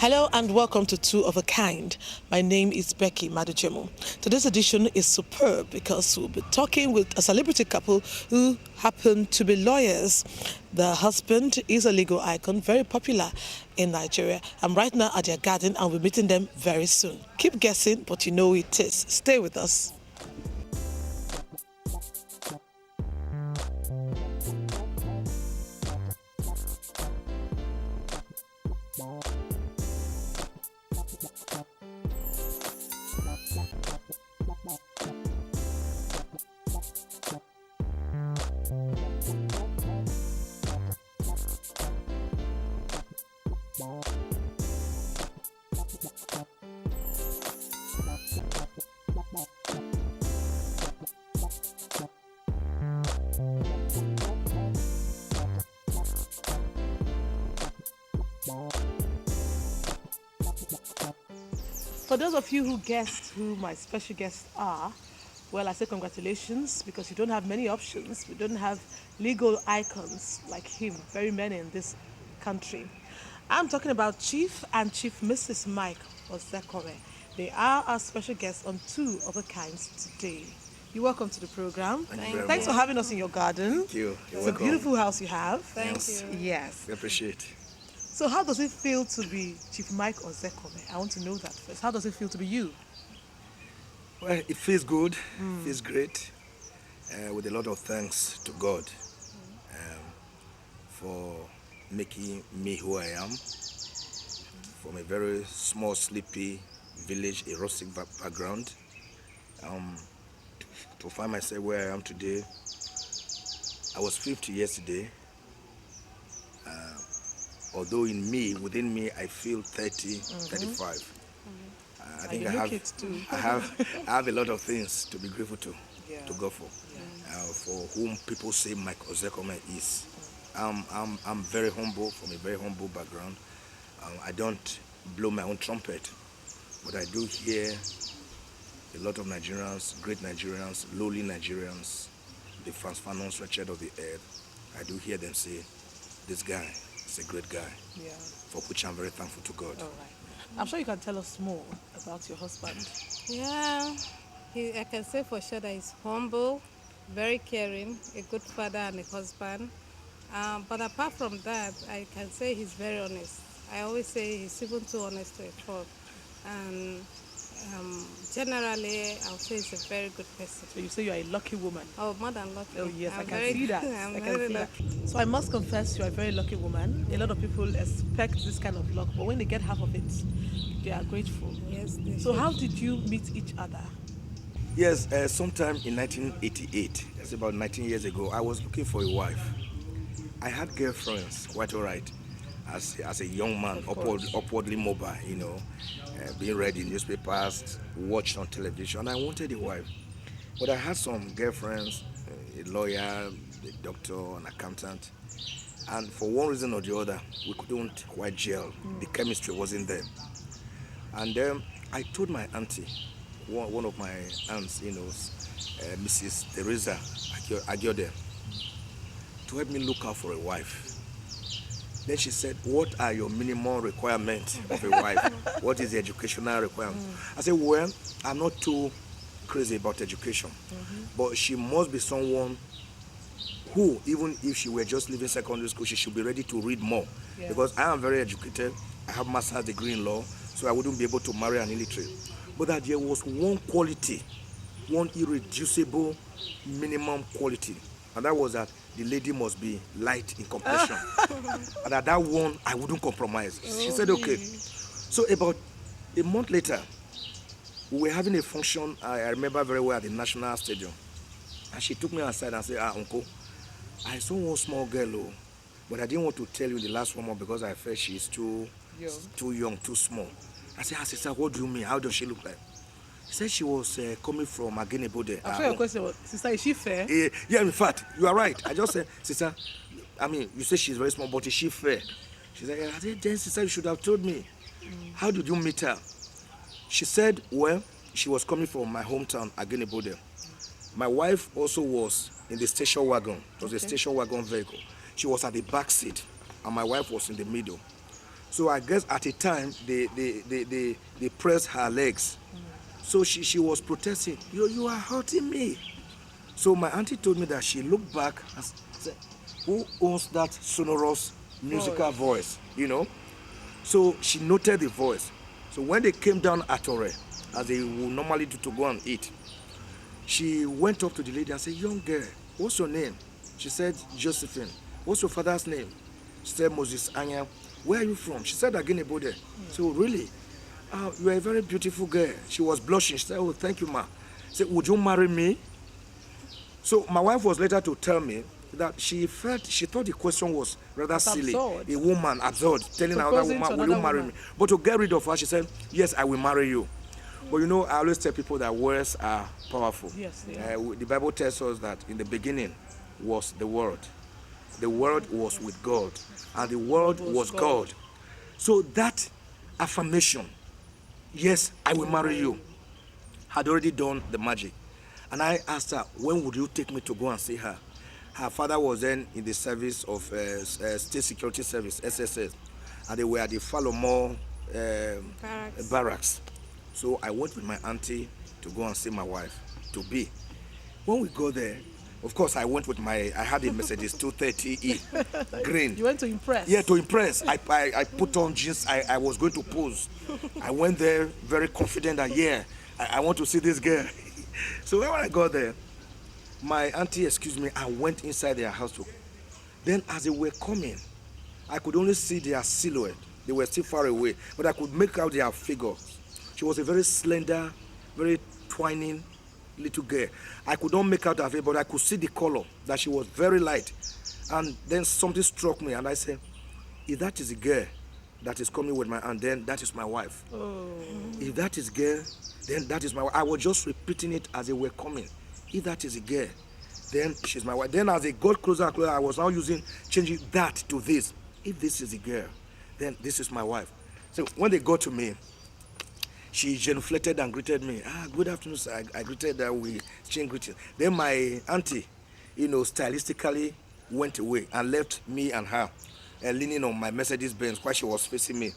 Hello and welcome to Two of a Kind. My name is Becky Madujemo. Today's edition is superb because we'll be talking with a celebrity couple who happen to be lawyers. The husband is a legal icon, very popular in Nigeria. I'm right now at their garden and we're meeting them very soon. Keep guessing, but you know who it is. Stay with us. For those of you who guessed who my special guests are, well, I say congratulations because you don't have many options. We don't have legal icons like him, very many in this country. I'm talking about Cheif and Chief Mrs. Mike Ozekhome. They are our special guests on Two of a Kind today. You're welcome to the program. Thanks for having us in your garden. Thank you. It's a beautiful house you have. Thank you. Yes. We appreciate. So how does it feel to be Chief Mike Ozekhome? I want to know that first. How does it feel to be you? Well, it feels good. It feels great. With a lot of thanks to God for making me who I am. From a very small, sleepy village, a rustic background. To find myself where I am today. I was 50 yesterday. Although within me, I feel 30, 35. I think I have a lot of things to be grateful to God for. For whom people say Mike Ozekhome is. I'm very humble, from a very humble background. I don't blow my own trumpet, but I do hear a lot of Nigerians, great Nigerians, lowly Nigerians, the Franz wretched of the earth. I do hear them say, this guy is a great guy, for which I'm very thankful to God. All right. I'm sure you can tell us more about your husband. Yeah, I can say for sure that he's humble, very caring, a good father and a husband. But apart from that, I can say he's very honest. I always say he's even too honest to a fault. And generally, I'll say he's a very good person. So you say you're a lucky woman. Oh, more than lucky. Oh yes, I'm I can see that. I'm I can very see that. lucky. So I must confess you're a very lucky woman. A lot of people expect this kind of luck, but when they get half of it, they are grateful. Yes. So how did you meet each other? Yes, sometime in 1988, that's about 19 years ago, I was looking for a wife. I had girlfriends, quite all right, as a young man, upwardly mobile, being read in newspapers, watched on television. I wanted a wife. But I had some girlfriends, a lawyer, a doctor, an accountant, and for one reason or the other, we couldn't quite gel. The chemistry wasn't there. And I told my auntie, one of my aunts, Mrs. Teresa Agiode, to help me look out for a wife. Then she said, what are your minimum requirements of a wife? What is the educational requirement? I said, well, I'm not too crazy about education, but she must be someone who, even if she were just leaving secondary school, she should be ready to read more. Yes. Because I am very educated. I have a master's degree in law, so I wouldn't be able to marry an illiterate. But that there was one quality, one irreducible minimum quality, and that was that the lady must be light in complexion. And at that one, I wouldn't compromise. She said, okay. So about a month later, we were having a function, I remember very well, at the National Stadium. And she took me aside and said, uncle, I saw one small girl, but I didn't want to tell you the last one more because I felt she's too young, too small. I said, sister, what do you mean? How does she look like? She said she was coming from Agenebode. I'm sure your question was, sister, is she fair? Yeah, in fact, you are right. I just said, sister, you say she's very small, but is she fair? She said, I said, then sister, you should have told me. How did you meet her? She said, well, she was coming from my hometown, Agenebode. My wife also was in the station wagon. It was a station wagon vehicle. She was at the back seat, and my wife was in the middle. So I guess at a time they pressed her legs. So she was protesting. You are hurting me. So my auntie told me that she looked back and said, who owns that sonorous musical voice? So she noted the voice. So when they came down at Ore, as they would normally do to go and eat, she went up to the lady and said, young girl, what's your name? She said, Josephine. What's your father's name? She said, Moses Anya. Where are you from? She said, Agenebode. So really, you are a very beautiful girl. She was blushing. She said, oh, thank you, ma. She said, would you marry me? So my wife was later to tell me that she thought the question was rather silly. Absurd. A woman absurd telling another woman, will you marry me? But to get rid of her, she said, yes, I will marry you. But I always tell people that words are powerful. Yes, the Bible tells us that in the beginning was the Word. The Word was with God, and the Word was God. So that affirmation, yes, I will marry you, had already done the magic. And I asked her, when would you take me to go and see her? Her father was then in the service of State Security Service, SSS, and they were at the Falomore barracks. So I went with my auntie to go and see my wife, to be. When we go there, of course, I went with I had a Mercedes 230E, green. You went to impress? Yeah, to impress. I put on jeans. I was going to pose. I went there very confident that, yeah, I want to see this girl. So when I got there, my auntie excused me and went inside their house too. Then as they were coming, I could only see their silhouette. They were still far away, but I could make out their figure. She was a very slender, very twining little girl. I could not make out her face, but I could see the color, that she was very light. And then something struck me, and I said, if that is a girl that is coming with my aunt, then that is my wife. Oh. If that is girl, then that is my wife. I was just repeating it as they were coming. If that is a girl, then she's my wife. Then as they got closer and closer, I was now changing that to this. If this is a girl, then this is my wife. So when they got to me, she genuflected and greeted me. Good afternoon, sir. I greeted her. We exchanged greetings. Then my auntie, stylistically went away and left me and her leaning on my Mercedes Benz while she was facing me.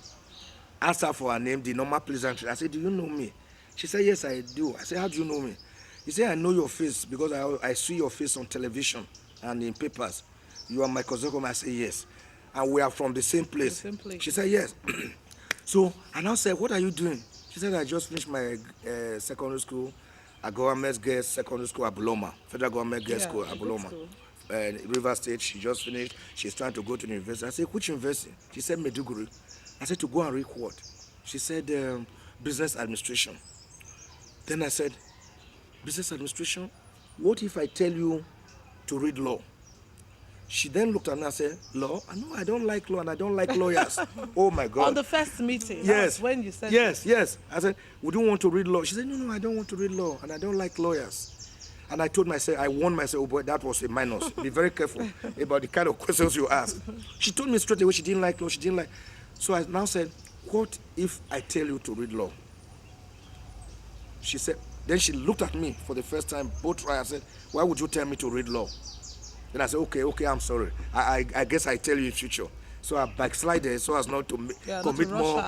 Asked her for her name, the normal pleasantry. I said, do you know me? She said, yes, I do. I said, how do you know me? He said, I know your face because I see your face on television and in papers. You are my Ozekhome. I said, yes. And we are from the same place. The same place. She said, yes. So I now said, what are you doing? She said, I just finished my secondary school at Government Girls Secondary School at Buloma, Federal Government Girls School at Buloma. River State, she just finished. She's trying to go to the university. I said, which university? She said, Meduguri. I said, to go and read what? She said, business administration. Then I said, business administration? What if I tell you to read law? She then looked at me and said, law? No, I don't like law and I don't like lawyers. Oh my God. On the first meeting? Yes. When you said Yes. I said, would you want to read law? She said, no, I don't want to read law and I don't like lawyers. And I told myself, I warned myself, oh boy, that was a minus. Be very careful about the kind of questions you ask. She told me straight away she didn't like law, So I now said, what if I tell you to read law? She said, then she looked at me for the first time, both eyes. I said, why would you tell me to read law? Then I said, okay, I'm sorry. I guess I tell you in future. So I backslided so as not to commit more.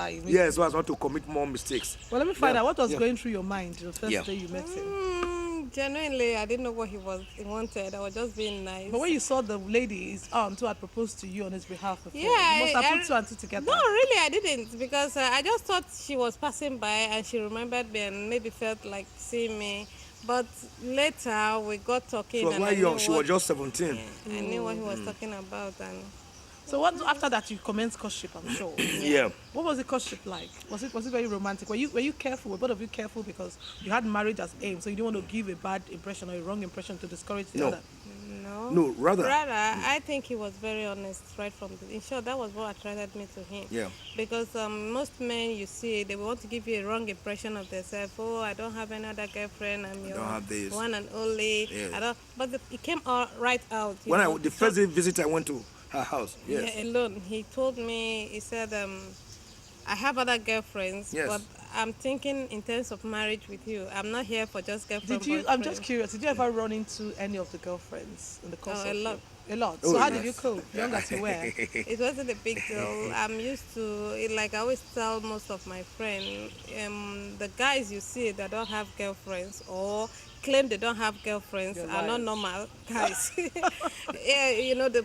So as not to commit more mistakes. Well, let me find out what was going through your mind the first day you met him. Genuinely, I didn't know what he wanted. I was just being nice. But when you saw the lady, his aunt, who had proposed to you on his behalf before, you must have put two and two together. No, really, I didn't, because I just thought she was passing by and she remembered me and maybe felt like seeing me. But later we got talking. She was quite young. She was just 17. Yeah, I knew what he was talking about. And so what after that you commenced courtship, I'm sure. Yeah. What was the courtship like? Was it very romantic? Were you careful? Were both of you careful because you had marriage as aim, so you didn't want to give a bad impression or a wrong impression to discourage the other? No, rather, I think he was very honest right from the. In short, that was what attracted me to him. Yeah. Because most men you see, they want to give you a wrong impression of themselves. Oh, I don't have any other girlfriend. I'm your one and only. Yeah. But it came all right out. When the first visit I went to her house. Yes. Yeah, alone. He told me. He said, I have other girlfriends, but I'm thinking in terms of marriage with you. I'm not here for just girlfriend. I'm just curious. Did you ever run into any of the girlfriends in the course of a lot. A lot. Oh, So how did you yes. cope, young as you were? It wasn't a big deal. I'm used to it. Like I always tell most of my friends, the guys you see that don't have girlfriends or claim they don't have girlfriends You're are not liars. normal guys. Yeah,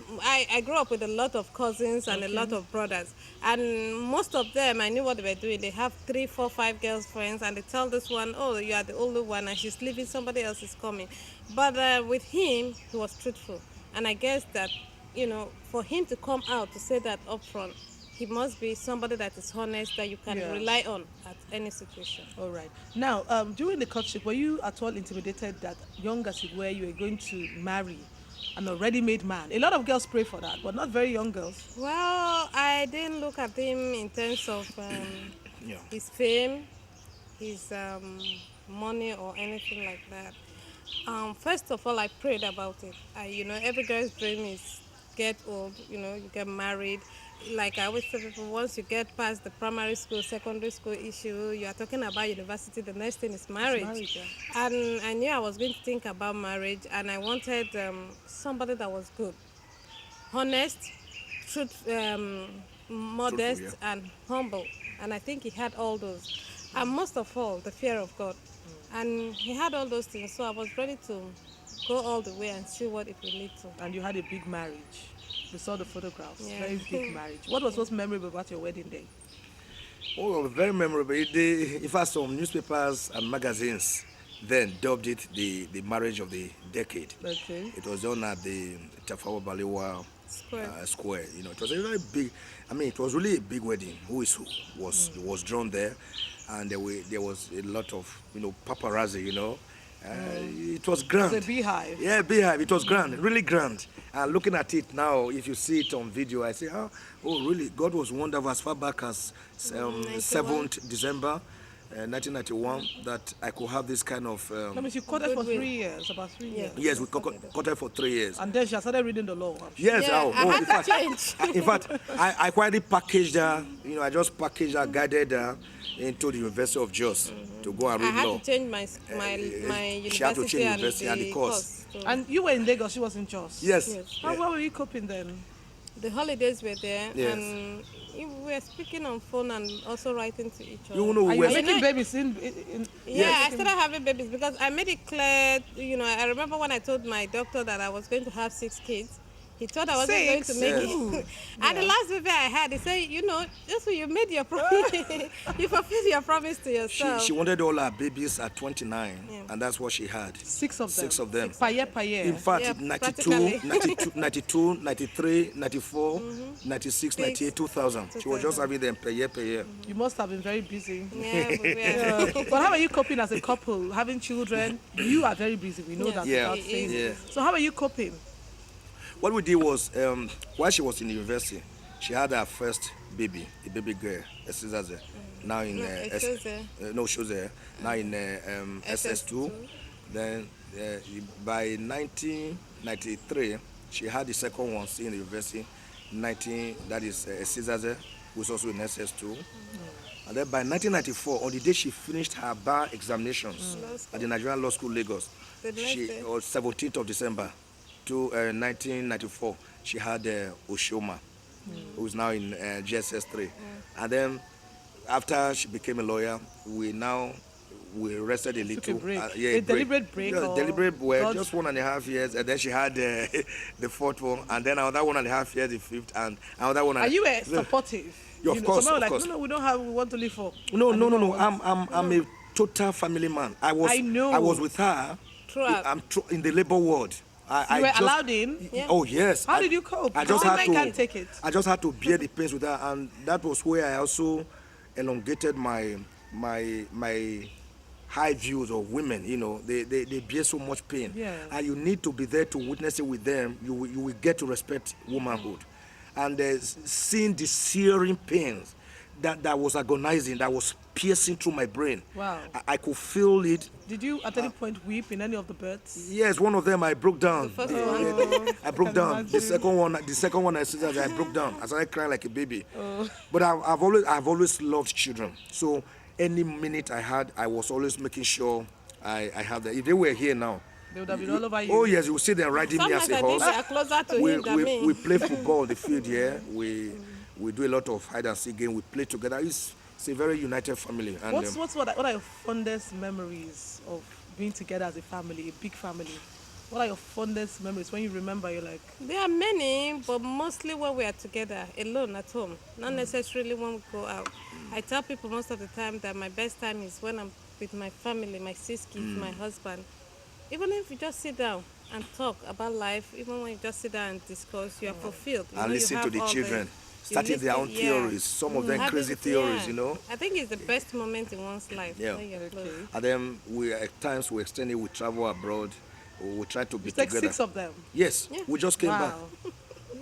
I grew up with a lot of cousins and a lot of brothers, and most of them I knew what they were doing. They have 3, 4, 5 girlfriends, and they tell this one, "Oh, you are the only one, and she's leaving. Somebody else is coming." But with him, he was truthful, and I guess that for him to come out to say that upfront, he must be somebody that is honest, that you can Yeah. rely on at any situation. All right. Now, during the courtship, were you at all intimidated that young as you were, you were going to marry an already made man? A lot of girls pray for that, but not very young girls. Well, I didn't look at him in terms of Yeah. his fame, his money, or anything like that. First of all, I prayed about it. Every girl's dream is get old, you get married. Like I always tell people, once you get past the primary school, secondary school issue, you are talking about university, the next thing is marriage. marriage, yeah. And I knew I was going to think about marriage, and I wanted somebody that was good, honest, truth, modest, yeah. and humble. And I think he had all those. And most of all, the fear of God. And he had all those things. So I was ready to go all the way and see what it will lead to. And you had a big marriage. We saw the photographs. Yeah. Very big marriage. What was most memorable about your wedding day? Oh, very memorable. In fact, some newspapers and magazines then dubbed it the marriage of the decade. Okay. It was done at the Tafawa Balewa Square. Square. It was a very big. I mean, it was really a big wedding. Who is who was drawn there, and there was a lot of paparazzi. It was grand. It's a beehive. Yeah, beehive. It was grand, really grand. And looking at it now, if you see it on video, I say, oh really? God was wonderful as far back as 7th December. 1991, that I could have this kind of. That means you courted for 3 years, about 3 years. Yes, we courted for 3 years. And then she started reading the law. Yes, Yeah, I in had fact, to change. in fact, I quietly packaged her. I just packaged her, guided her into the University of Jos to go and I read had law. to change my university, She had to change university and and the course. So And you were in Lagos, she was in Jos. Yes. Yes. How were you coping then? the holidays were there, Yes. and we were speaking on phone and also writing to each other. You know, Are you we're making know- babies in Yeah, Yes. I started having babies because I made it clear. I remember when I told my doctor that I was going to have 6 kids. He thought I wasn't going to 6? make Yes. it. And the last baby I had, he said, just when you made your promise, you fulfilled your promise to yourself. She wanted all her babies at 29, Yeah. and that's what she had. 6 of them? 6 of them. Per year, per year? In fact, Yeah, 92, practically. 92, 93, 94, 96, 98, 2000. She was just 2000. having them per year. You must have been very busy. Yeah, we were. But how are you coping as a couple? Having children, you are very busy. We know Yeah. that. Yeah. without saying it. Yeah. So how are you coping? What we did was, while she was in university, she had her first baby, a baby girl, a Caesar, now in No, it shows there. Shoze, now in SS2. Then by 1993, she had the second one still in the university. That is Caesar, who was also in SS2. And then by 1994, on the day she finished her bar examinations at the Nigerian Law School, Lagos, The next day. on 17th of December to 1994, she had Oshoma, who is now in GSS3. And then after she became a lawyer, we rested a little. Took a break. A Deliberate break? Yeah, or deliberate break, God- just 1.5 years. And then she had the 4th one, and then another 1.5 years, the 5th, and another one. Are you supportive? Yeah, of course, Someone of like, course. no, we don't have, we want to live for. No. And I'm a total family man. I know. was with her. Throughout. I'm in the labor ward. You were allowed in? Yeah. Oh yes. How did you cope? I just Some had men to. can't take it. I just had to bear the pains with her, and that was where I also elongated my high views of women. They bear so much pain, Yes. and you need to be there to witness it with them. You will get to respect womanhood, and seeing the searing pains that was agonizing, that was piercing through my brain. Wow. I could feel it. Did you at any point weep in any of the births? Yes, one of them I broke down. The first one. I broke down. imagine. The second one I said I broke down. I started crying like a baby. Oh. But I've always loved children. So any minute I had, I was always making sure I have that. If they were here now, They would have been all over you. Oh yes, you will see them riding me as Sometimes a I think horse. they are closer to him than me. We play football on the field here. We do a lot of hide and seek game. We play together. It's a very united family. And What are your fondest memories of being together as a family, a big family? What are your fondest memories when you remember? You're like, There are many, but mostly when we are together, alone at home, not necessarily when we go out. I tell people most of the time that my best time is when I'm with my family, my 6 kids, my husband. Even if you just sit down and talk about life, even when you just sit down and discuss, you are fulfilled. You know, and you listen to have the all children, you starting their own listen- yeah. theories. Some of them Having- crazy theories, yeah. you know. I think it's the best moment in one's life. Yeah. When you're close. And then at times we extend it. We travel abroad. We try to be it's like together. 6 of them. Yes, Yeah. we just came back. Wow.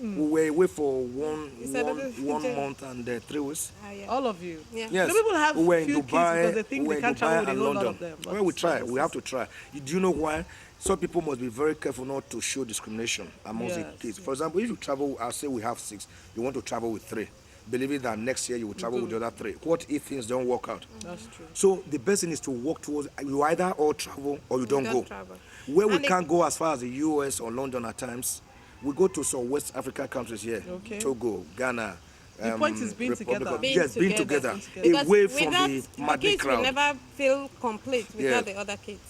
We were away for one said one it is- one month and 3 weeks. Yeah. All of you. Yeah. Yes. Some people have we were in few kids Dubai, because they think we were they in can't travel Dubai with a and whole lot London. of them. Well, we try. We have to try. Do you know why? Some people must be very careful not to show discrimination amongst the Yes, kids. For example, if you travel, I'll say we have 6. You want to travel with 3. Believing that next year you will travel with the other 3. What if things don't work out? That's true. So the best thing is to work towards. You either all travel or you don't go. travel. Where we And can't go as far as the US or London at times, we go to some West African countries here. Okay. Togo, Ghana. The point is being Republic together. of- Being yes, being together. together. Because Away from without- the the maddening kids will crowd. never feel complete without Yeah. the other kids.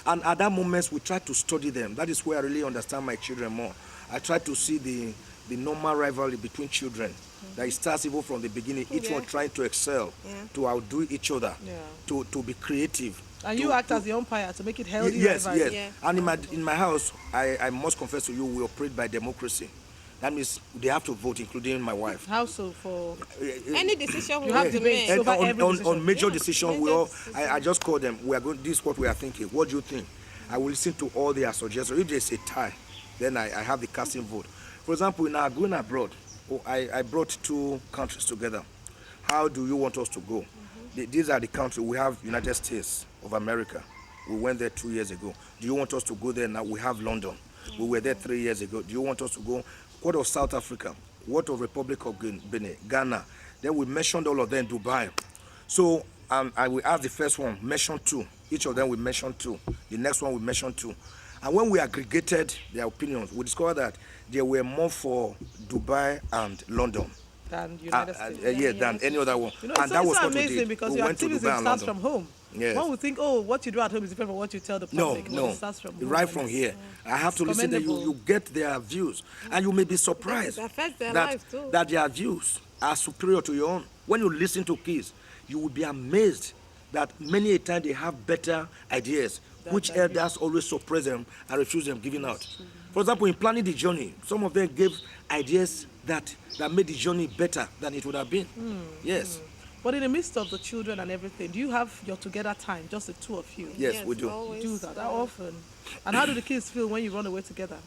And at that moment, we try to study them. That is where I really understand my children more. I try to see the normal rivalry between children. That it starts even from the beginning, each Yeah. one trying to excel, Yeah. to outdo each other, Yeah. to be creative. And to- you act to- as the umpire to make it healthy. Yes, rivalry. yes. Yeah. And in my house, I must confess to you, we operate by democracy. That means they have to vote, including my wife. How so for Any decision we You have have to debates make. over And every on decision. major Yeah, decisions, we major all, decision. I just call them. We are going. This is what we are thinking. What do you think? I will listen to all their suggestions. If there's a tie, then I have the casting vote. For example, in our going abroad, I brought 2 countries together. How do you want us to go? These are the countries. We have United States of America. We went there 2 years ago. Do you want us to go there now? We have London. We were there 3 years ago. Do you want us to go? What of South Africa? What of Republic of Benin, Ghana? Then we mentioned all of them, Dubai. So I will ask the first one, mention 2. Each of them we mention 2. The next one we mention 2. And when we aggregated their opinions, we discovered that they were more for Dubai and London. than United States? Yeah, than any other one. You know, And it's that so, was so what we amazing did. because We your went to activism Dubai and starts London. from home. Yes. One would think, oh, what you do at home is different from what you tell the public. but No, it starts from home. right and from it's- here. I have to listen to you. commendable. You get their views, and you may be surprised It affects their that, life too. that their views are superior to your own. When you listen to kids, you will be amazed that many a time they have better ideas, which their elders always suppress them and refuse them giving out. For example, in planning the journey, some of them gave ideas that made the journey better than it would have been. Yes, But in the midst of the children and everything, do you have your together time, just the 2 of you? yes, we do. Always. Do that. How often? And how do the kids feel when you run away together?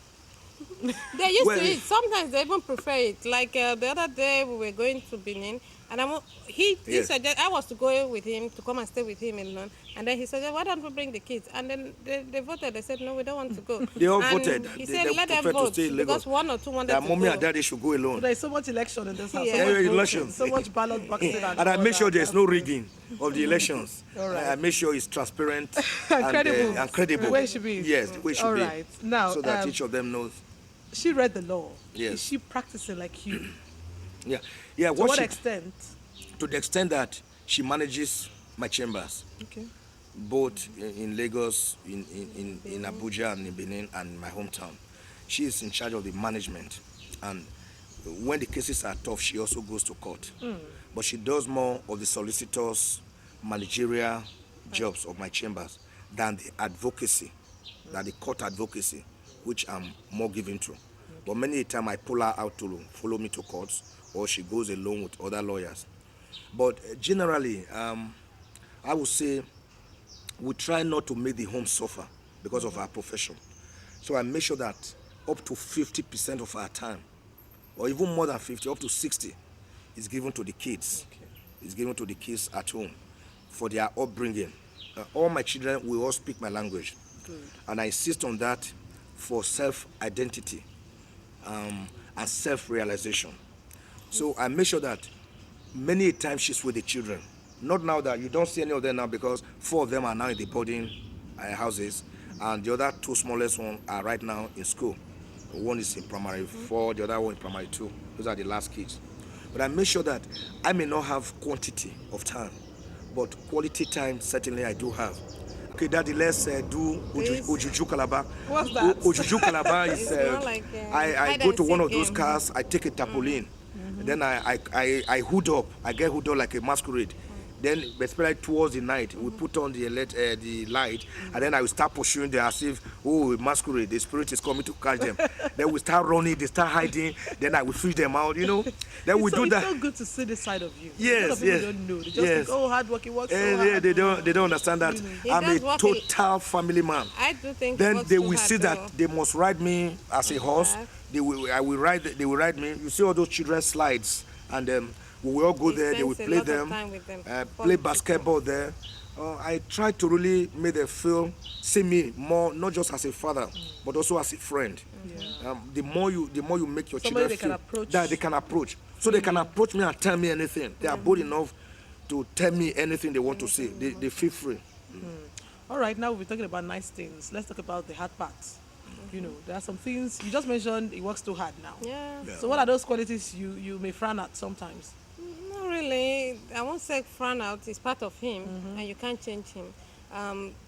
They're used Well- to it. Sometimes they even prefer it. Like the other day, we were going to Benin, and he Yes. suggested I was to go with him to come and stay with him alone. And then he suggested, why don't we bring the kids? And then they voted. They said, no, we don't want to go. They all And voted. He They- said, they let them prefer to vote stay in Lagos. because 1 or 2 wanted Their to mommy go. and daddy should go alone. There is so much election in this house. Yeah. So much voting, Elections. so much ballot boxing. And I make sure there's no rigging of the elections. All right. I make sure it's transparent Credible. and credible. The way it should be. Yes, the way it should All be. right. Now, so that each of them knows. She read the law. Yes. Is she practicing like you? Yeah, yeah. To What what she, extent? to the extent that she manages my chambers, Okay. both in Lagos, in Abuja, and in Benin, and my hometown. She is in charge of the management, and when the cases are tough, she also goes to court. But she does more of the solicitors, managerial jobs of my chambers than the advocacy, than the court advocacy, which I'm more given to. But many a time I pull her out to follow me to courts, or she goes alone with other lawyers. But generally, I would say we try not to make the home suffer because of our profession. So I make sure that up to 50% of our time, or even more than 50, up to 60, is given to the kids. Okay. Is given to the kids at home for their upbringing. All my children will all speak my language. Good. And I insist on that for self-identity and self-realization. So I make sure that many times she's with the children. Not now that you don't see any of them now because 4 of them are now in the boarding houses and the other two smallest ones are right now in school. One is in primary 4, the other one in primary 2. Those are the last kids. But I make sure that I may not have quantity of time, but quality time certainly I do have. Okay, Daddy, let's do Ojuju Calabar. What's that? Ojuju Calabar is like I go to one of those game. cars, I take a tarpaulin, then I hood up. I get hood up like a masquerade. Then, especially towards the night, we put on the light, and then I will start pursuing them as if, masquerade, the spirit is coming to catch them. Then we start running, they start hiding, then I will fish them out, you know. Then we do that. It's so good to see this side of you. Yes, a lot of people don't know. They just think, hard work, he works so hard. Yeah, they don't understand that. I'm a total family man. I do think then they will see though. that they must ride me as a horse. They will ride me. You see all those children slides, and we will all go there. They will play them, play basketball there. I try to really make them see me more, not just as a father, but also as a friend. The more you make your children feel that they can approach, so they can approach me and tell me anything. They are bold enough to tell me anything they want to say. They feel free. All right, now we're talking about nice things. Let's talk about the hard parts. You know, there are some things you just mentioned. He works too hard now. Yeah. So what are those qualities you may frown at sometimes? Not really. I won't say frown out. It's part of him, and you can't change him.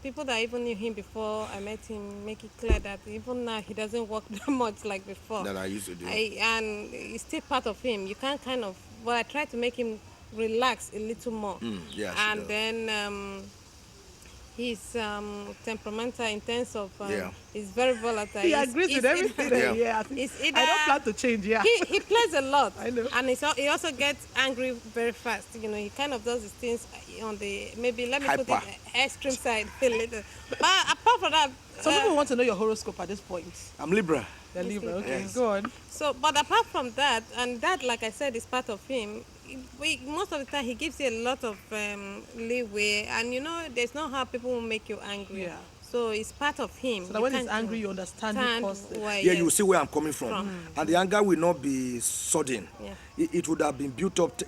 People that even knew him before I met him make it clear that even now he doesn't work that much like before. That I used to do. And it's still part of him. You can't but I try to make him relax a little more. And then he's temperamental in terms of he's very volatile. He agrees with everything. I don't plan to change. He plays a lot. I know. And he also gets angry very fast. You know, he kind of does his things on the put it extreme side a little. But apart from that, some people want to know your horoscope at this point. I'm Libra. You're Libra. Okay, Yes. go on. So, but apart from that, and that, like I said, is part of him. Most of the time, he gives you a lot of leeway, and you know, there's no how people will make you angry. Yeah. So it's part of him. So that when he's angry, you understand the cause. You see where I'm coming from. And the anger will not be sudden. It would have been built up.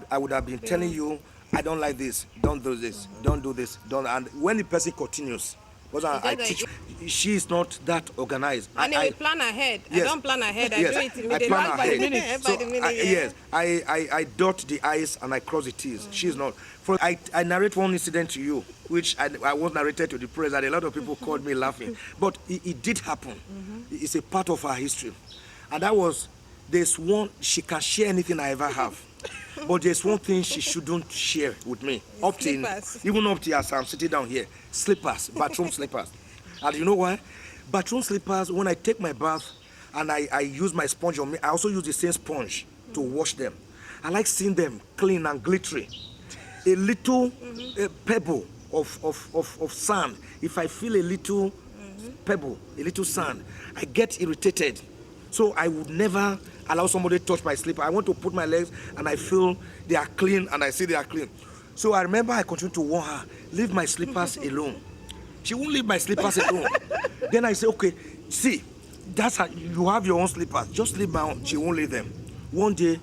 I would have been telling you, I don't like this, don't do this, don't do this, don't. And when the person continues, because I teach, she is not that organized. And I plan ahead. Yes. I don't plan ahead. Yes. I do it immediately. I plan by the ahead. minute. So By the minute, yes, I dot the I's and I cross the T's. She's not. I narrate one incident to you, which I was narrated to the press, and a lot of people called me laughing. But it did happen. It's a part of our history. And that was, there's one, she can share anything I ever have. But there's one thing she shouldn't share with me. Even up to as I'm sitting down here, slippers, bathroom slippers. And you know why? Bathroom slippers, when I take my bath and I use my sponge on me, I also use the same sponge to wash them. I like seeing them clean and glittery. A little pebble of sand, if I feel a little pebble, a little sand, I get irritated. So I would never allow somebody to touch my slipper. I want to put my legs and I feel they are clean and I see they are clean. So I remember I continued to warn her, leave my slippers alone. She won't leave my slippers alone. Then I say, okay, see, that's how you have your own slippers. Just leave my own. She won't leave them. One day,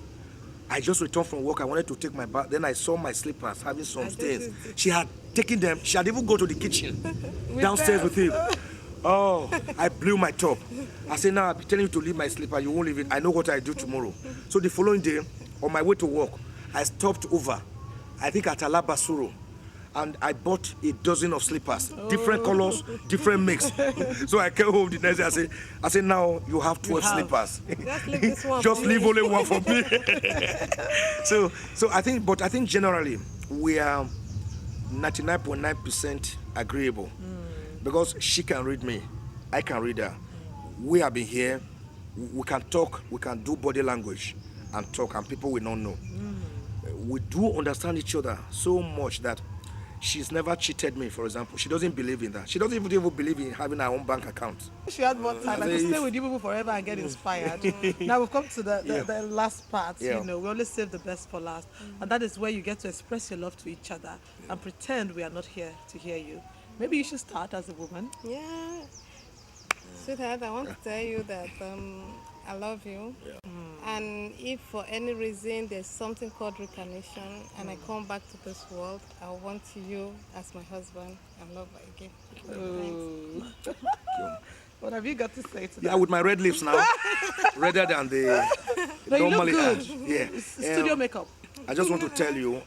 I just returned from work. I wanted to take my bath. Then I saw my slippers having some stains. She had taken them. She had even gone to the kitchen downstairs with him. Oh, I blew my top. I said, now I'll be telling you to leave my slipper. You won't leave it. I know what I do tomorrow. So the following day, on my way to work, I stopped over, I think at Alabasuro, and I bought a dozen of slippers, different colors, different mix. So I came home the next day. I said, now you have 12 slippers. Just leave this one. Just leave only one for me. so I think generally we are 99.9% agreeable because she can read me, I can read her. We have been here. We can talk. We can do body language and talk, and people will not know. We do understand each other so much that she's never cheated me, for example. She doesn't believe in that. She doesn't even believe in having her own bank account. She had more time. I could stay with you people forever and get inspired. Now we've come to the last part. You know, we always save the best for last. And that is where you get to express your love to each other and pretend we are not here to hear you. Maybe you should start as a woman. Yeah. Sweetheart, I want to tell you that I love you. And if for any reason there's something called reincarnation and I come back to this world, I want you as my husband and lover again. Thanks. What have you got to say to Yeah, that? with my red lips now, redder than the No, you look normally good. are. Yeah. Studio makeup. I just want to tell you,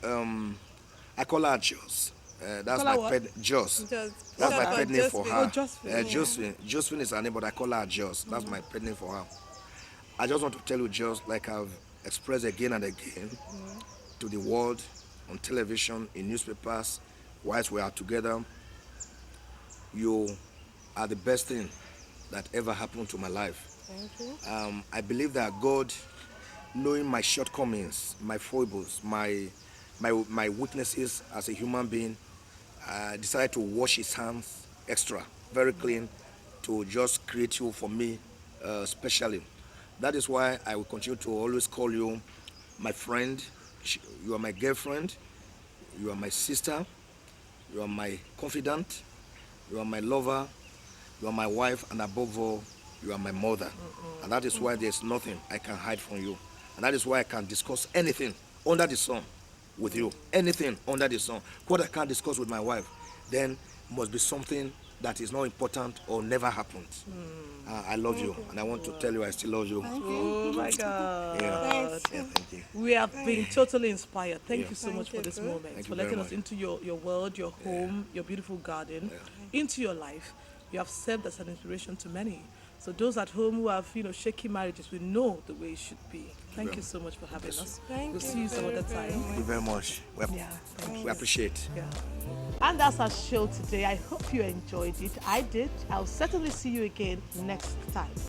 I call her Jos. That's Call her my what? pet Jos. Just That's my short pet name for her. Josephine. Josephine. Josephine is her name, but I call her Jos. That's my pet name for her. I just want to tell you, Jos, like I've expressed again and again to the world, on television, in newspapers, whilst we are together, you are the best thing that ever happened to my life. Thank you. I believe that God, knowing my shortcomings, my foibles, my weaknesses as a human being, decided to wash his hands extra, very clean, to just create you for me specially. That is why I will continue to always call you my friend. You are my girlfriend. You are my sister. You are my confidant. You are my lover. You are my wife. And above all, you are my mother. And that is why there's nothing I can hide from you. And that is why I can discuss anything under the sun with you. Anything under the sun. What I can't discuss with my wife, then must be something that is not important or never happened. I love you, and I want to tell you I still love you. Oh my God. Yeah, thank you. We have been totally inspired. Thank Yeah. you so much for this moment, Thank for you very letting us much. into your world, your home, your beautiful garden, into your life. You have served as an inspiration to many. So those at home who have, shaky marriages, we know the way it should be. Thank you so much for having us. Thank We'll you see you some very, other very time. Thank you very much. We appreciate. Yeah. And that's our show today. I hope you enjoyed it. I did. I'll certainly see you again next time.